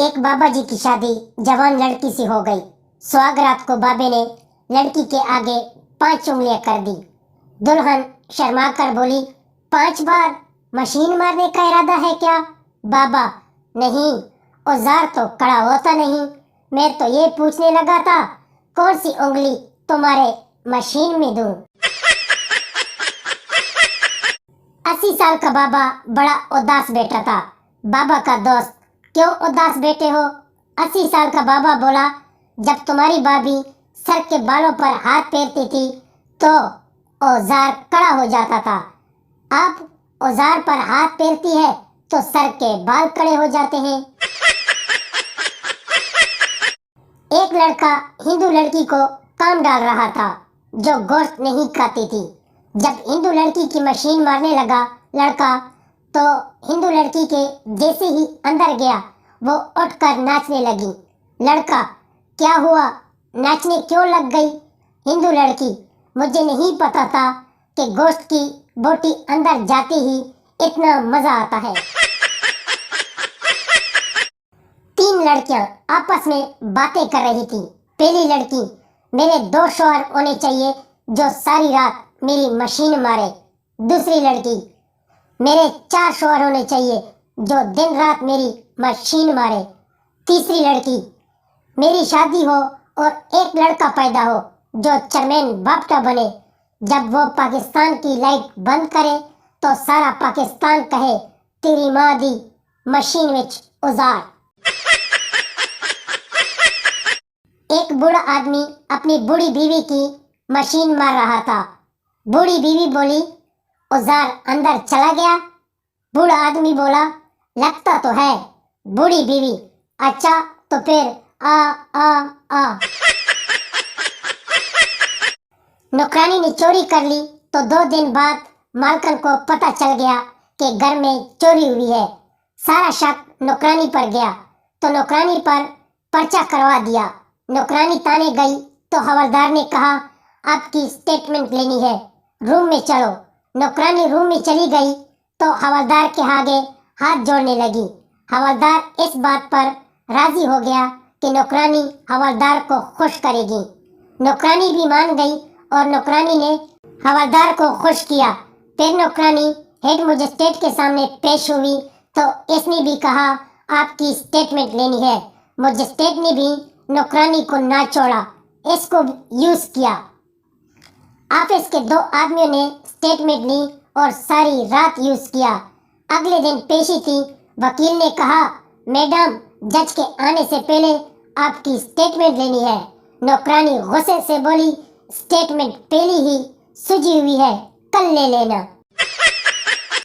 एक बाबा जी की शादी जवान लड़की से हो गई। सुहाग रात को बाबे ने लड़की के आगे 5 उंगलियां कर दी। दुल्हन शर्मा कर बोली, 5 बार मशीन मारने का इरादा है क्या? बाबा, नहीं, औजार तो कड़ा होता नहीं। मैं तो ये पूछने लगा था, कौन सी उंगली तुम्हारे मशीन में दूं? 80 साल का बाबा बड़ा उदास बैठा था। बाबा का दोस्त, क्यों उदास बैठे हो? 80 साल का बाबा बोला, जब तुम्हारी भाभी सर के बालों पर हाथ फेरती थी तो औजार कड़ा हो जाता था। अब औजार पर हाथ फेरती है तो सर के बाल कड़े हो जाते हैं। एक लड़का हिंदू लड़की को काम डाल रहा था जो गोश्त नहीं खाती थी। जब हिंदू लड़की की मशीन मारने लगा लड़का, तो हिंदू लड़की के जैसे ही अंदर गया वो उठकर नाचने लगी। लड़का, क्या हुआ, नाचने क्यों लग गई? हिंदू लड़की, मुझे नहीं पता था कि गोश्त की बोटी अंदर जाते ही इतना मजा आता है। 3 लड़कियां आपस में बातें कर रही थी। पहली लड़की, मेरे 2 शौहर होने चाहिए जो सारी रात मेरी मशीन मारे। दूसरी लड़की, मेरे 4 शौहर होने चाहिए जो दिन रात मेरी मशीन मारे। तीसरी लड़की, मेरी शादी हो और एक लड़का पैदा हो जो चेयरमैन बापटा बने। जब वो पाकिस्तान की लाइट बंद करे तो सारा पाकिस्तान कहे, तेरी माँ दी मशीन विच औजार। एक बूढ़ा आदमी अपनी बूढ़ी बीवी की मशीन मार रहा था। बूढ़ी बीवी बोली, औजार अंदर चला गया? बूढ़ा आदमी बोला, लगता तो है। बूढ़ी बीवी, अच्छा तो फिर आ आ आ। नौकरानी ने चोरी कर ली तो 2 दिन बाद मालकन को पता चल गया कि घर में चोरी हुई है। सारा शक नौकरानी पर गया तो नौकरानी पर पर्चा करवा दिया। नौकरानी थाने गई तो हवलदार ने कहा, आपकी स्टेटमेंट लेनी है, रूम में चलो। नौकरानी रूम में चली गई तो हवलदार के आगे हाथ जोड़ने लगी। हवलदार इस बात पर राजी हो गया कि नौकरानी हवलदार को खुश करेगी। नौकरानी भी मान गई और नौकरानी ने हवलदार को खुश किया। फिर नौकरानी हेड मजिस्ट्रेट के सामने पेश हुई तो इसने भी कहा, आपकी स्टेटमेंट लेनी है। मजिस्ट्रेट ने भी नौकरानी को ना छोड़ा, इसको यूज किया। ऑफिस के 2 आदमियों ने स्टेटमेंट ली और सारी रात यूज किया। अगले दिन पेशी थी। वकील ने कहा, मैडम, जज के आने से पहले आपकी स्टेटमेंट लेनी है। नौकरानी गुस्से से बोली, स्टेटमेंट पहले ही सुजी हुई है, कल ले लेना।